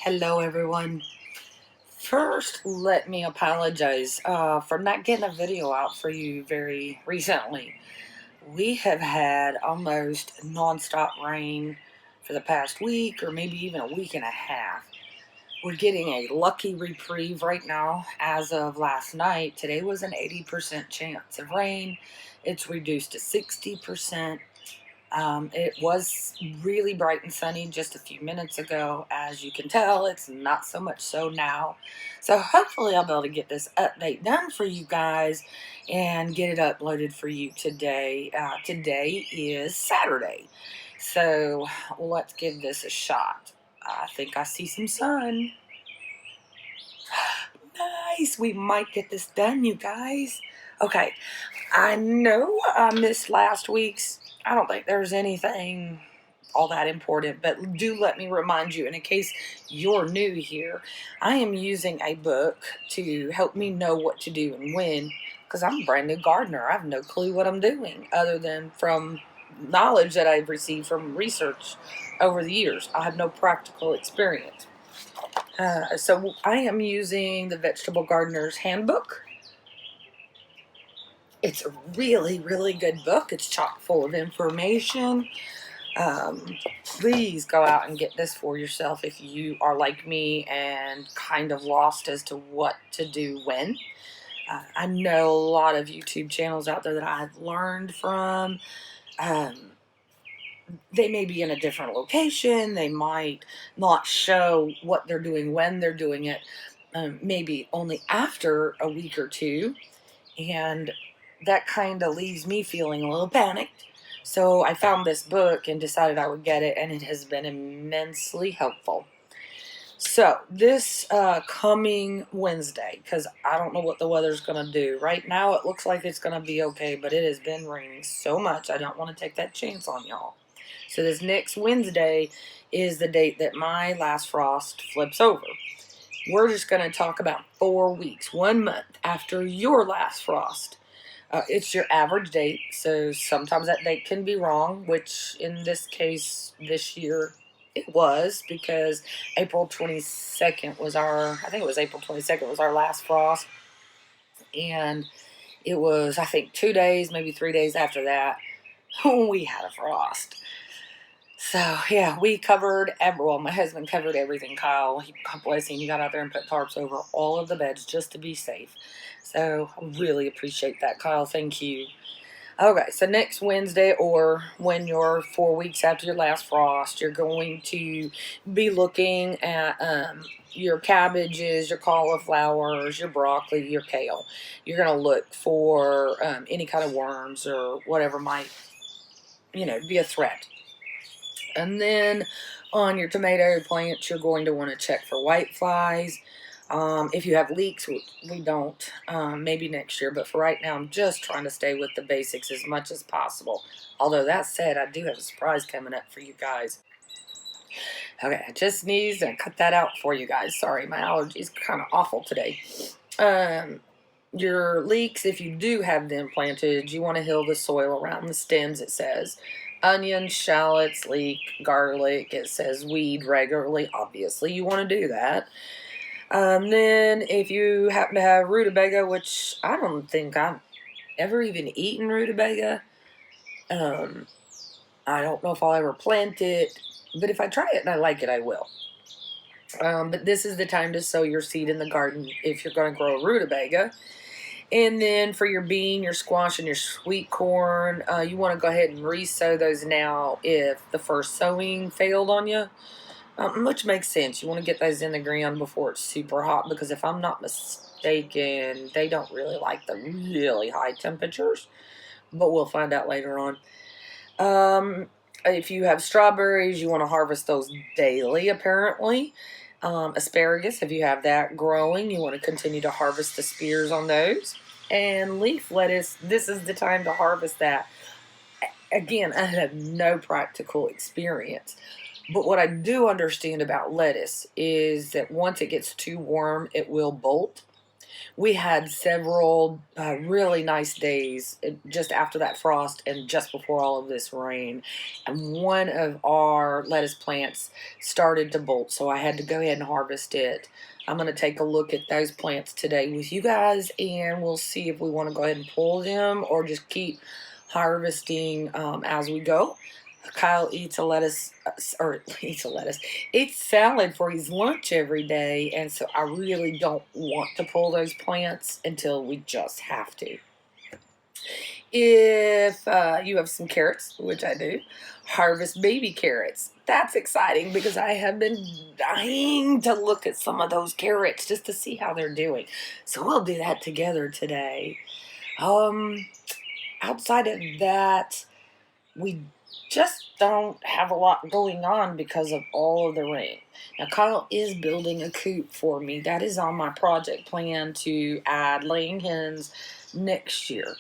Hello, everyone. First, let me apologize for not getting a video out for you very recently. We have had almost nonstop rain for the past week, or maybe even a week and a half. We're getting a lucky reprieve right now. As of last night, today was an 80% chance of rain. It's reduced to 60%. It was really bright and sunny just a few minutes ago. As you can tell, it's not so much so now. So hopefully I'll be able to get this update done for you guys and get it uploaded for you today. Today is Saturday. So let's give this a shot. I think I see some sun. Nice. We might get this done, you guys. Okay. I know I missed last week's. I don't think there's anything all that important, but do let me remind you, and in case you're new here, I am using a book to help me know what to do and when, because I'm a brand new gardener. I have no clue what I'm doing other than from knowledge that I've received from research over the years. I have no practical experience. So I am using the Vegetable Gardener's Handbook. It's a really, really good book. It's chock full of information. Please go out and get this for yourself if you are like me and kind of lost as to what to do when. I know a lot of YouTube channels out there that I've learned from. They may be in a different location. They might not show what they're doing when they're doing it, maybe only after a week or two. And that kind of leaves me feeling a little panicked. So I found this book and decided I would get it, and it has been immensely helpful. So this coming Wednesday, because I don't know what the weather's going to do. Right now it looks like it's going to be okay, but it has been raining so much I don't want to take that chance on y'all. So this next Wednesday is the date that my last frost flips over. We're just going to talk about 4 weeks, 1 month after your last frost. It's your average date, so sometimes that date can be wrong, which in this case, this year, it was, because April 22nd was I think it was April 22nd was our last frost, and it was, I think, 2 days, maybe 3 days after that, we had a frost. So, yeah, we covered, my husband covered everything, Kyle. God bless him, he got out there and put tarps over all of the beds just to be safe. So, I really appreciate that, Kyle. Thank you. Okay, so next Wednesday, or when you're 4 weeks after your last frost, you're going to be looking at your cabbages, your cauliflowers, your broccoli, your kale. You're going to look for any kind of worms or whatever might, be a threat. And then on your tomato plants, you're going to want to check for white flies. If you have leeks, we don't, maybe next year, but for right now, I'm just trying to stay with the basics as much as possible. Although that said, I do have a surprise coming up for you guys. Okay, I just sneezed and cut that out for you guys. Sorry, my allergies kind of awful today. Your leeks, if you do have them planted, you want to hill the soil around the stems, it says. Onions, shallots, leek, garlic, it says weed regularly. Obviously, you want to do that. Then if you happen to have rutabaga, which I don't think I've ever even eaten rutabaga. I don't know if I'll ever plant it, but if I try it and I like it, I will. But this is the time to sow your seed in the garden if you're going to grow rutabaga. And then for your bean, your squash, and your sweet corn, you want to go ahead and re-sow those now if the first sowing failed on you. Which makes sense. You want to get those in the ground before it's super hot, because if I'm not mistaken, they don't really like the really high temperatures. But we'll find out later on. If you have strawberries, you want to harvest those daily, apparently. Asparagus, if you have that growing, you want to continue to harvest the spears on those. And leaf lettuce, this is the time to harvest that. Again, I have no practical experience. But what I do understand about lettuce is that once it gets too warm, it will bolt. We had several really nice days just after that frost and just before all of this rain. And one of our lettuce plants started to bolt, so I had to go ahead and harvest it. I'm going to take a look at those plants today with you guys, and we'll see if we want to go ahead and pull them or just keep harvesting as we go. Kyle eats eats salad for his lunch every day, and so I really don't want to pull those plants until we just have to. If you have some carrots, which I do, harvest baby carrots. That's exciting because I have been dying to look at some of those carrots just to see how they're doing. So we'll do that together today. Outside of that, we just don't have a lot going on because of all of the rain. Now, Kyle is building a coop for me. That is on my project plan to add laying hens next year.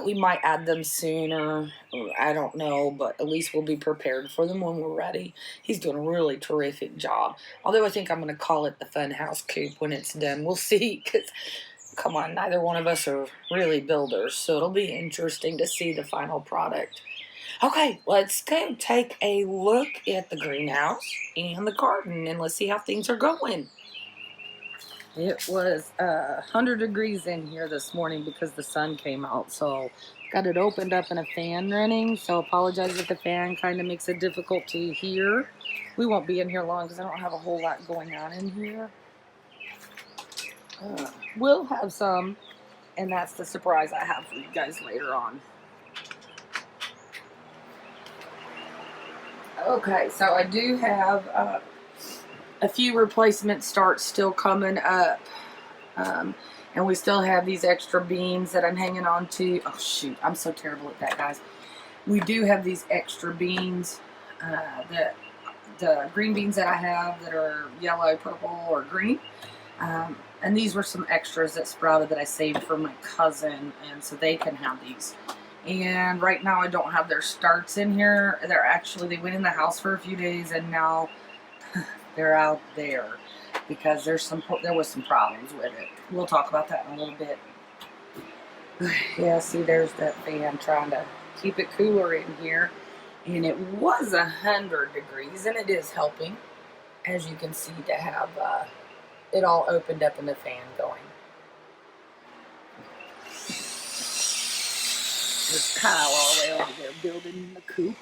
We might add them sooner. I don't know, but at least we'll be prepared for them when we're ready. He's doing a really terrific job. Although I think I'm going to call it the Fun House Coop when it's done. We'll see, because come on, neither one of us are really builders, so it'll be interesting to see the final product. Okay, let's go take a look at the greenhouse and the garden, and let's see how things are going. It was 100 degrees in here this morning because the sun came out, so got it opened up and a fan running, so apologize if the fan kind of makes it difficult to hear. We won't be in here long because I don't have a whole lot going on in here. We'll have some, and that's the surprise I have for you guys later on. Okay, so I do have a few replacement starts still coming up. And we still have these extra beans that I'm hanging on to. Oh, shoot. I'm so terrible at that, guys. We do have these extra beans. The green beans that I have that are yellow, purple, or green. And these were some extras that sprouted that I saved for my cousin. And so they can have these. And right now I don't have their starts in here. They went in the house for a few days, and now they're out there because there was some problems with it. We'll talk about that in a little bit. Yeah, see, there's that fan trying to keep it cooler in here. And it was 100 degrees, and it is helping, as you can see, to have it all opened up and the fan going. There's Kyle all the way over there building the coop.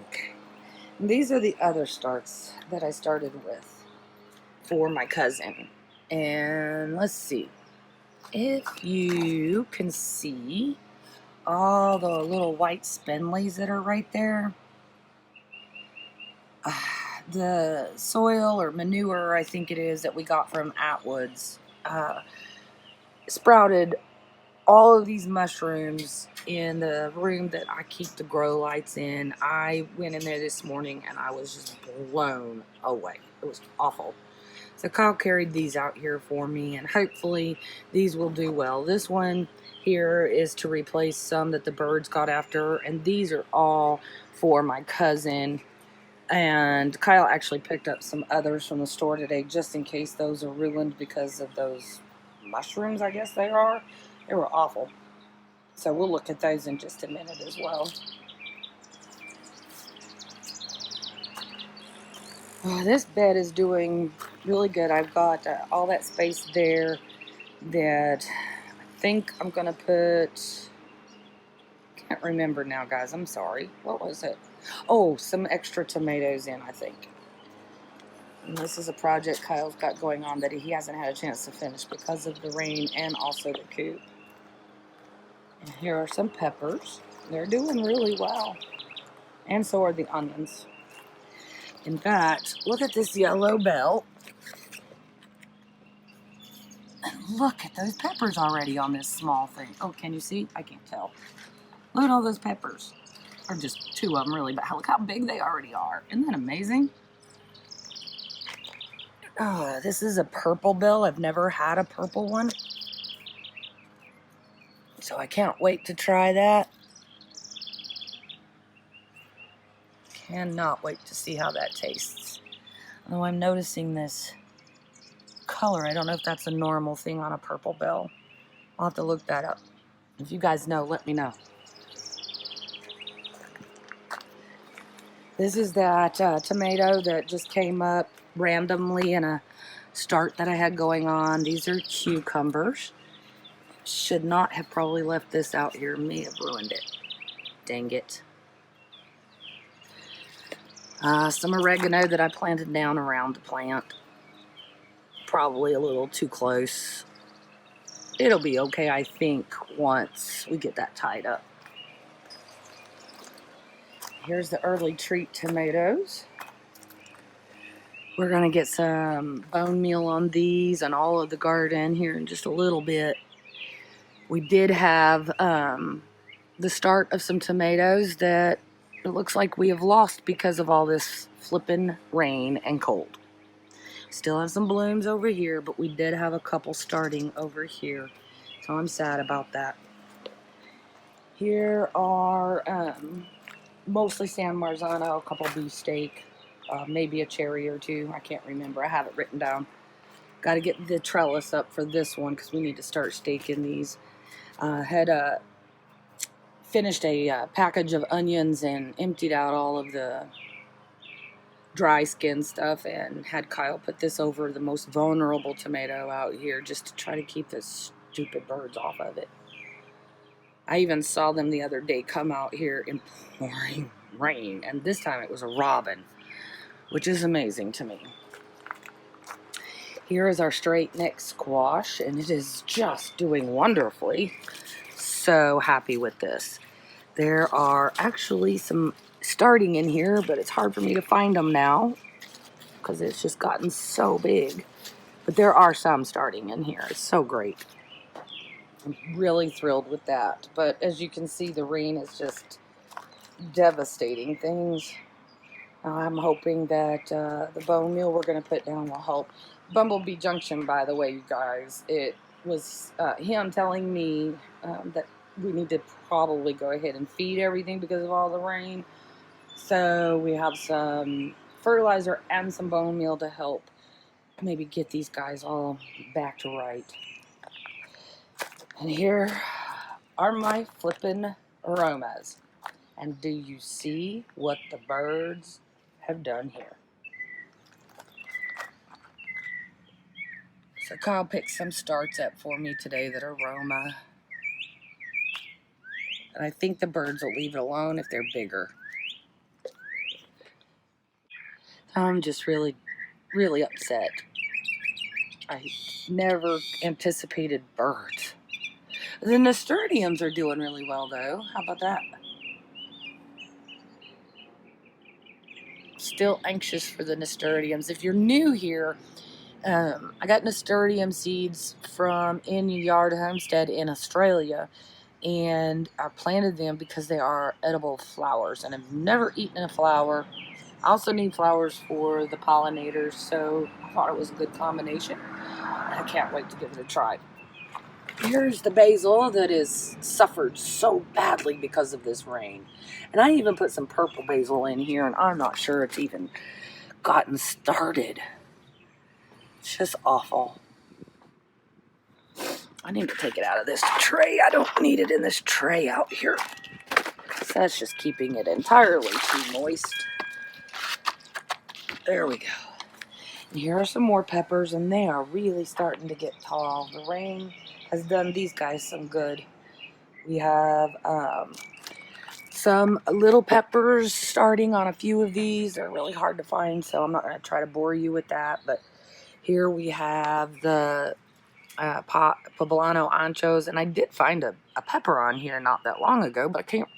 Okay. And these are the other starts that I started with for my cousin. And let's see. If you can see all the little white spindlies that are right there. The soil or manure, I think it is, that we got from Atwood's sprouted all of these mushrooms in the room that I keep the grow lights in. I went in there this morning and I was just blown away. It was awful. So Kyle carried these out here for me, and hopefully these will do well. This one here is to replace some that the birds got after, and these are all for my cousin. And Kyle actually picked up some others from the store today just in case those are ruined because of those mushrooms, I guess they are. They were awful. So we'll look at those in just a minute as well. This bed is doing really good. I've got all that space there that I think I'm going to put... Can't remember now, guys. I'm sorry. What was it? Oh, some extra tomatoes in, I think. And this is a project Kyle's got going on that he hasn't had a chance to finish because of the rain and also the coop. And here are some peppers. They're doing really well. And so are the onions. In fact, look at this yellow bell. And look at those peppers already on this small thing. Oh, can you see? I can't tell. Look at all those peppers. Or just two of them, really. But look how big they already are. Isn't that amazing? Oh, this is a purple bell. I've never had a purple one. So I can't wait to try that. Cannot wait to see how that tastes. Oh, I'm noticing this color. I don't know if that's a normal thing on a purple bell. I'll have to look that up. If you guys know, let me know. This is that tomato that just came up randomly in a start that I had going on. These are cucumbers. Should not have probably left this out here. May have ruined it. Dang it. Some oregano that I planted down around the plant. Probably a little too close. It'll be okay, I think, once we get that tied up. Here's the early treat tomatoes. We're going to get some bone meal on these and all of the garden here in just a little bit. We did have the start of some tomatoes that it looks like we have lost because of all this flippin' rain and cold. Still have some blooms over here, but we did have a couple starting over here. So I'm sad about that. Here are mostly San Marzano, a couple beefsteak, maybe a cherry or two. I can't remember. I have it written down. Got to get the trellis up for this one because we need to start staking these. Had finished a package of onions and emptied out all of the dry skin stuff and had Kyle put this over the most vulnerable tomato out here just to try to keep the stupid birds off of it. I even saw them the other day come out here in pouring rain, and this time it was a robin, which is amazing to me. Here is our straight neck squash, and it is just doing wonderfully. So happy with this. There are actually some starting in here, but it's hard for me to find them now because it's just gotten so big. But there are some starting in here. It's so great. I'm really thrilled with that. But as you can see, the rain is just devastating things. I'm hoping that the bone meal we're going to put down will help. Bumblebee Junction, by the way, you guys, it was him telling me that we need to probably go ahead and feed everything because of all the rain. So we have some fertilizer and some bone meal to help maybe get these guys all back to right. And here are my flippin' aromas. And do you see what the birds have done here? So Kyle picked some starts up for me today that are aroma. And I think the birds will leave it alone if they're bigger. I'm just really, really upset. I never anticipated birds. The nasturtiums are doing really well, though. How about that? Still anxious for the nasturtiums. If you're new here, I got nasturtium seeds from In Yard Homestead in Australia, and I planted them because they are edible flowers, and I've never eaten a flower. I also need flowers for the pollinators, so I thought it was a good combination. I can't wait to give it a try. Here's the basil that has suffered so badly because of this rain. And I even put some purple basil in here, and I'm not sure it's even gotten started. It's just awful. I need to take it out of this tray. I don't need it in this tray out here. So that's just keeping it entirely too moist. There we go. And here are some more peppers, and they are really starting to get tall. The rain has done these guys some good. We have some little peppers starting on a few of these. They're really hard to find, so I'm not going to try to bore you with that. But here we have the poblano anchos, and I did find a pepper on here not that long ago, but I can't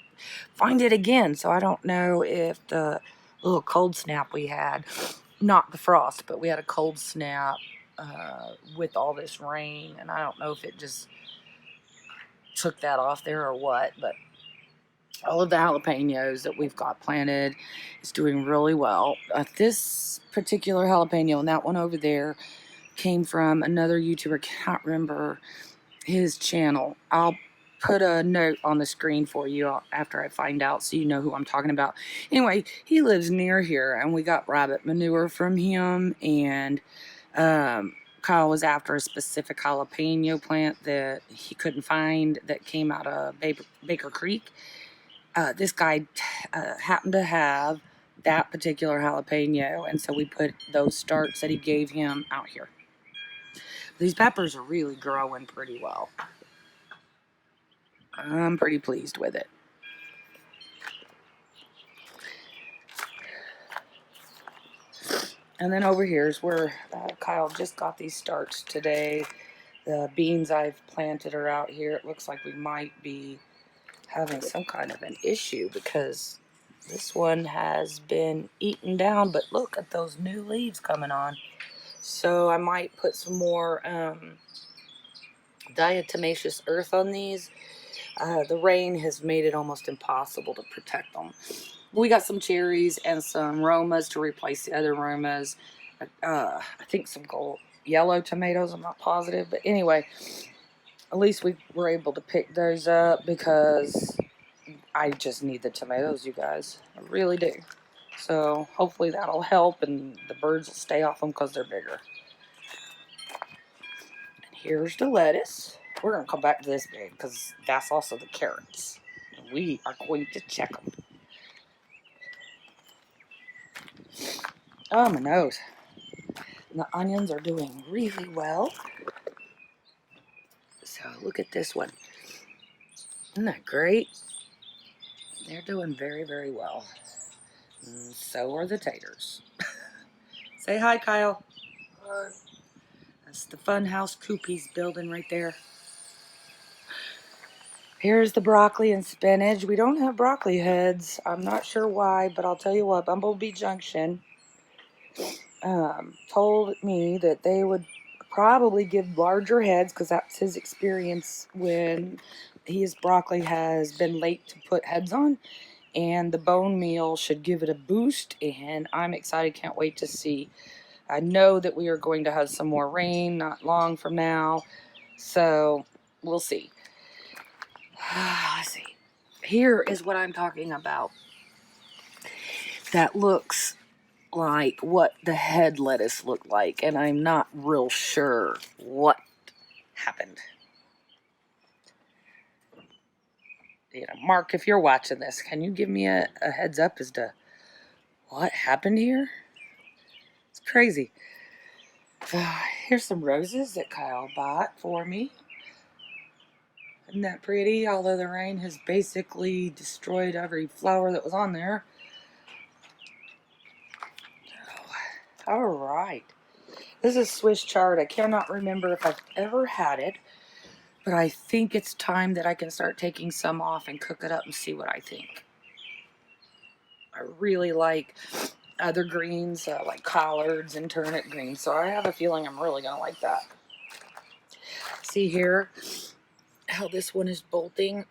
find it again. So I don't know if the little cold snap we had, not the frost, but we had a cold snap with all this rain, and I don't know if it just took that off there or what, but all of the jalapenos that we've got planted is doing really well. This particular jalapeno and that one over there came from another YouTuber. Can't remember his channel. I'll put a note on the screen for you after I find out so you know who I'm talking about. Anyway, he lives near here, and we got rabbit manure from him, and Kyle was after a specific jalapeno plant that he couldn't find that came out of Baker Creek. This guy happened to have that particular jalapeno, and so we put those starts that he gave him out here. These peppers are really growing pretty well. I'm pretty pleased with it. And then over here is where Kyle just got these starts today. The beans I've planted are out here. It looks like we might be having some kind of an issue because this one has been eaten down, but look at those new leaves coming on. So I might put some more diatomaceous earth on these. The rain has made it almost impossible to protect them. We got some cherries and some Romas to replace the other Romas. I think some gold yellow tomatoes, I'm not positive. But anyway, at least we were able to pick those up because I just need the tomatoes, you guys. I really do. So hopefully that'll help and the birds will stay off them because they're bigger. And here's the lettuce. We're going to come back to this big because that's also the carrots. And we are going to check them. Oh, my nose. And the onions are doing really well. So look at this one. Isn't that great? They're doing very, very well. And so are the taters. Say hi, Kyle. Hi. That's the fun house coop he's building right there. Here's the broccoli and spinach. We don't have broccoli heads. I'm not sure why, but I'll tell you what, Bumblebee Junction told me that they would probably give larger heads because that's his experience when his broccoli has been late to put heads on. And the bone meal should give it a boost, and I'm excited. Can't wait to see. I know that we are going to have some more rain not long from now, so we'll see. Let's see. Here is what I'm talking about. That looks like what the head lettuce looked like, and I'm not real sure what happened. You know, Mark, if you're watching this, can you give me a heads up as to what happened here? It's crazy. Here's some roses that Kyle bought for me. Isn't that pretty? Although the rain has basically destroyed every flower that was on there. Oh, all right. This is Swiss chard. I cannot remember if I've ever had it, but I think it's time that I can start taking some off and cook it up and see what I think. I really like other greens, like collards and turnip greens, so I have a feeling I'm really going to like that. See here how this one is bolting.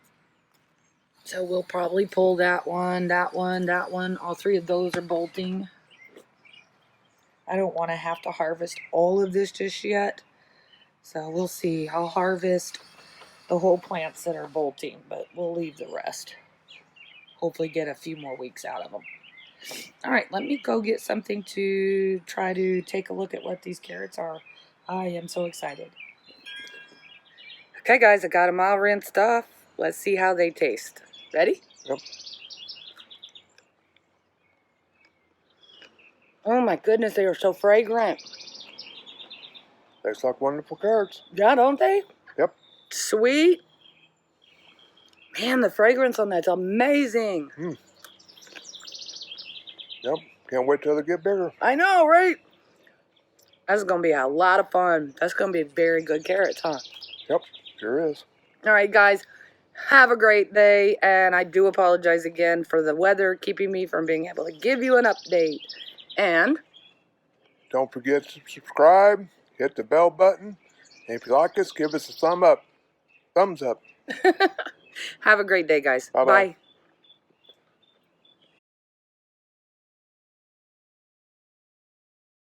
So we'll probably pull that one, that one, that one. All three of those are bolting. I don't want to have to harvest all of this just yet. So we'll see. I'll harvest the whole plants that are bolting, but we'll leave the rest. Hopefully get a few more weeks out of them. All right, let me go get something to try to take a look at what these carrots are. I am so excited. Okay, guys, I got them all rinsed off. Let's see how they taste. Ready? Yep. Oh my goodness, they are so fragrant. Tastes like wonderful carrots. Yeah, don't they? Yep. Sweet. Man, the fragrance on that's amazing. Yep. Can't wait till they get bigger. I know, right? That's going to be a lot of fun. That's going to be very good carrots, huh? Yep, sure is. All right, guys. Have a great day. And I do apologize again for the weather keeping me from being able to give you an update. And don't forget to subscribe, hit the bell button, and if you like us, give us a thumbs up. have a great day, guys. Bye-bye. Bye.